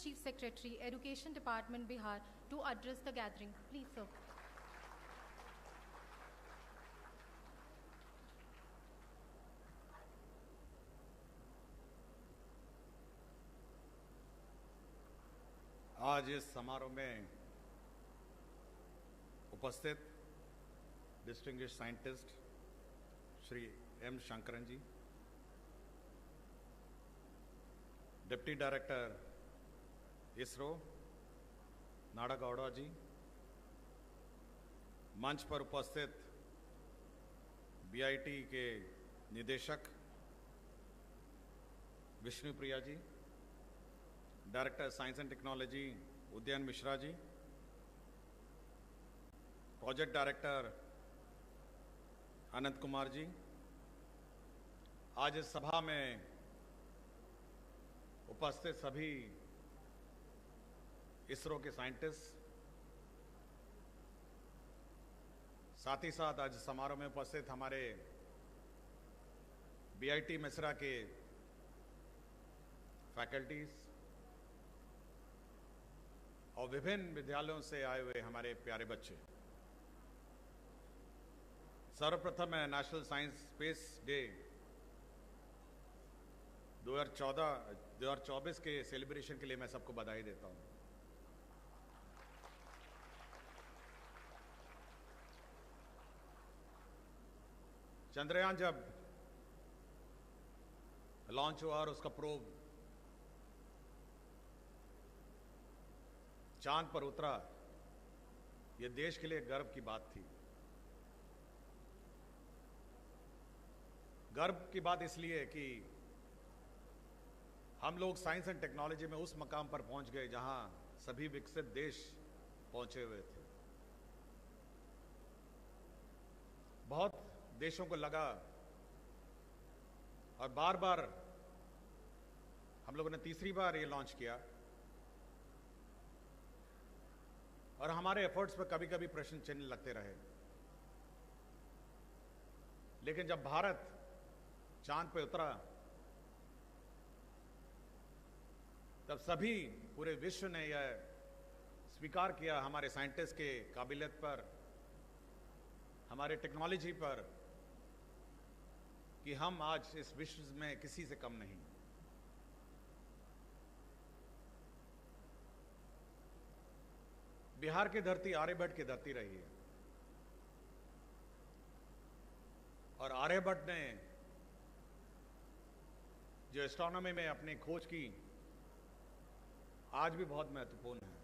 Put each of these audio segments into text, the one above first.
Chief Secretary, Education Department, Bihar, to address the gathering. Please, sir. आज इस समारोह में उपस्थित distinguished scientist Shri M Shankaran ji, deputy director ISRO Nada Gowda ji, मंच पर उपस्थित बीआईटी के निदेशक Vishnu Priya ji, director science and technology Udayan Mishra ji, project director Anant Kumar ji, आज इस सभा में उपस्थित सभी इसरो के साइंटिस्ट, साथ ही साथ आज समारोह में उपस्थित हमारे बीआईटी मिश्रा के फैकल्टीज और विभिन्न विद्यालयों से आए हुए हमारे प्यारे बच्चे, सर्वप्रथम मैं नेशनल साइंस स्पेस डे 2024 के सेलिब्रेशन के लिए मैं सबको बधाई देता हूं। चंद्रयान जब लॉन्च हुआ और उसका प्रोब चांद पर उतरा, यह देश के लिए गर्व की बात थी। गर्व की बात इसलिए कि हम लोग साइंस एंड टेक्नोलॉजी में उस मकाम पर पहुंच गए जहां सभी विकसित देश पहुंचे हुए थे। बहुत देशों को लगा और बार बार हम लोगों ने तीसरी बार ये लॉन्च किया और हमारे एफर्ट्स पर कभी कभी प्रश्न चिन्ह लगते रहे, लेकिन जब भारत चांद पे उतरा तब सभी पूरे विश्व ने यह स्वीकार किया हमारे साइंटिस्ट के काबिलियत पर, हमारे टेक्नोलॉजी पर, कि हम आज इस विश्व में किसी से कम नहीं। बिहार की धरती आर्यभट्ट की धरती रही है और आर्यभट्ट ने जो एस्ट्रोनॉमी में अपनी खोज की आज भी बहुत महत्वपूर्ण है।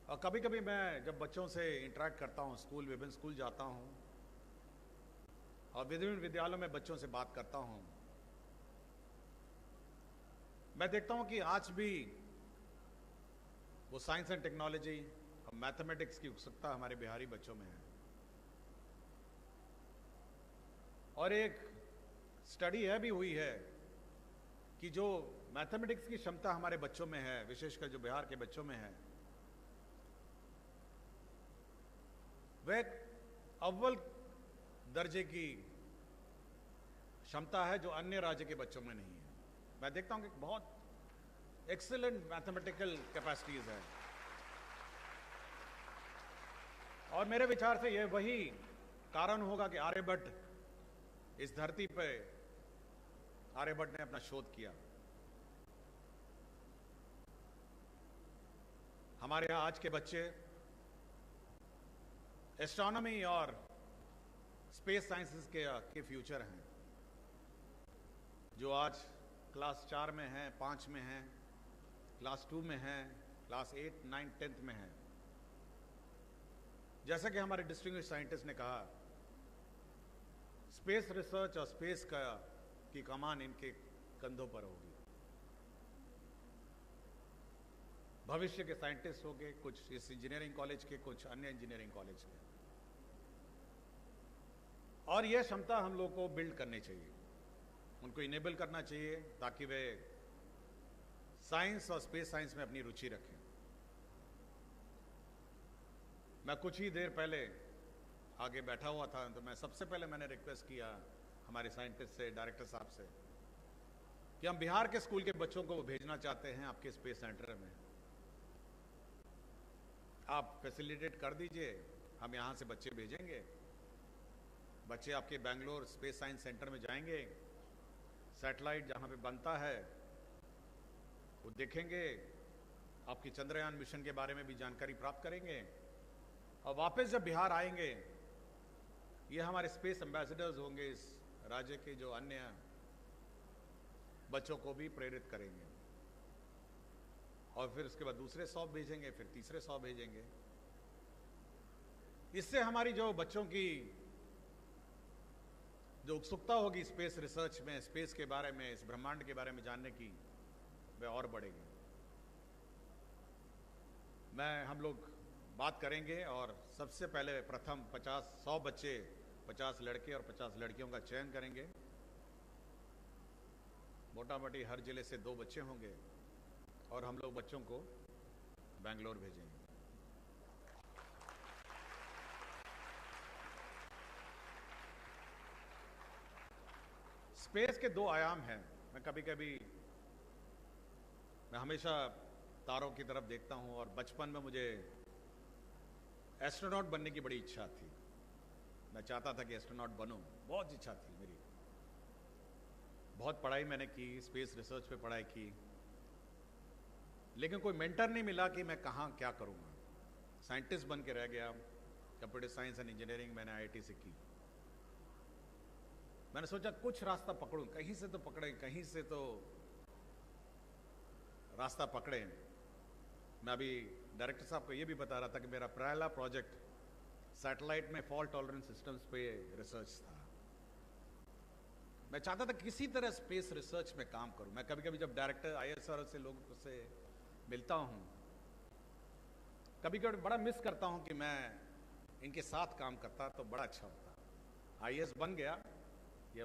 और कभी कभी मैं जब बच्चों से इंटरेक्ट करता हूं, विभिन्न स्कूल जाता हूं और विभिन्न विद्यालयों में बच्चों से बात करता हूं, मैं देखता हूं कि आज भी वो साइंस एंड टेक्नोलॉजी और मैथमेटिक्स की उत्सुकता हमारे बिहारी बच्चों में है। और एक स्टडी यह भी हुई है कि जो मैथमेटिक्स की क्षमता हमारे बच्चों में है, विशेषकर जो बिहार के बच्चों में है, वह अव्वल दर्जे की क्षमता है जो अन्य राज्य के बच्चों में नहीं है। मैं देखता हूं कि बहुत एक्सीलेंट मैथमेटिकल कैपेसिटीज है और मेरे विचार से यह वही कारण होगा कि आर्यभट्ट इस धरती पर आर्यभट्ट ने अपना शोध किया। हमारे यहां आज के बच्चे एस्ट्रोनॉमी और स्पेस साइंसेस के फ्यूचर हैं, जो आज क्लास 4 में हैं, 5 में हैं, क्लास 2 में हैं, क्लास 8, 9, 10th में हैं। जैसा कि हमारे डिस्टिंग्विश्ड साइंटिस्ट ने कहा, स्पेस रिसर्च और स्पेस की कमान इनके कंधों पर होगी। भविष्य के साइंटिस्ट होंगे, कुछ इस इंजीनियरिंग कॉलेज के, कुछ अन्य इंजीनियरिंग कॉलेज के, और यह क्षमता हम लोग को बिल्ड करनी चाहिए, उनको इनेबल करना चाहिए ताकि वे साइंस और स्पेस साइंस में अपनी रुचि रखें। मैं कुछ ही देर पहले आगे बैठा हुआ था तो मैं सबसे पहले मैंने रिक्वेस्ट किया हमारे साइंटिस्ट से, डायरेक्टर साहब से, कि हम बिहार के स्कूल के बच्चों को भेजना चाहते हैं आपके स्पेस सेंटर में। आप फैसिलिटेट कर दीजिए, हम यहाँ से बच्चे भेजेंगे। बच्चे आपके बेंगलोर स्पेस साइंस सेंटर में जाएंगे, सैटेलाइट जहाँ पे बनता है वो देखेंगे, आपकी चंद्रयान मिशन के बारे में भी जानकारी प्राप्त करेंगे, और वापस जब बिहार आएंगे, ये हमारे स्पेस एम्बेसडर्स होंगे, इस राज्य के जो अन्य बच्चों को भी प्रेरित करेंगे, और फिर उसके बाद दूसरे 100 भेजेंगे, फिर तीसरे 100 भेजेंगे। इससे हमारी जो बच्चों की जो उत्सुकता होगी स्पेस रिसर्च में, स्पेस के बारे में, इस ब्रह्मांड के बारे में जानने की, वह और बढ़ेगी। हम लोग बात करेंगे और सबसे पहले प्रथम 100 बच्चे, 50 लड़के और 50 लड़कियों का चयन करेंगे। मोटा मोटी हर जिले से 2 बच्चे होंगे और हम लोग बच्चों को बेंगलोर भेजेंगे। स्पेस के 2 आयाम हैं। मैं हमेशा तारों की तरफ देखता हूं, और बचपन में मुझे एस्ट्रोनॉट बनने की बड़ी इच्छा थी। मैं चाहता था कि एस्ट्रोनॉट बनूं, बहुत इच्छा थी मेरी। बहुत पढ़ाई मैंने की, स्पेस रिसर्च पे पढ़ाई की, लेकिन कोई मेंटर नहीं मिला कि मैं कहाँ क्या करूँगा। साइंटिस्ट बन के रह गया। कंप्यूटर साइंस एंड इंजीनियरिंग मैंने IIT से की। मैंने सोचा कुछ रास्ता पकड़ूं, कहीं से तो पकड़े, कहीं से तो रास्ता पकड़े। मैं अभी डायरेक्टर साहब को ये भी बता रहा था कि मेरा पहला प्रोजेक्ट सैटेलाइट में फॉल्ट टॉलरेंस सिस्टम्स पे रिसर्च था। मैं चाहता था किसी तरह स्पेस रिसर्च में काम करूं। मैं कभी कभी जब डायरेक्टर ISR से लोगों से मिलता हूं, कभी कभी बड़ा मिस करता हूं कि मैं इनके साथ काम करता तो बड़ा अच्छा होता। IAS बन गया, ये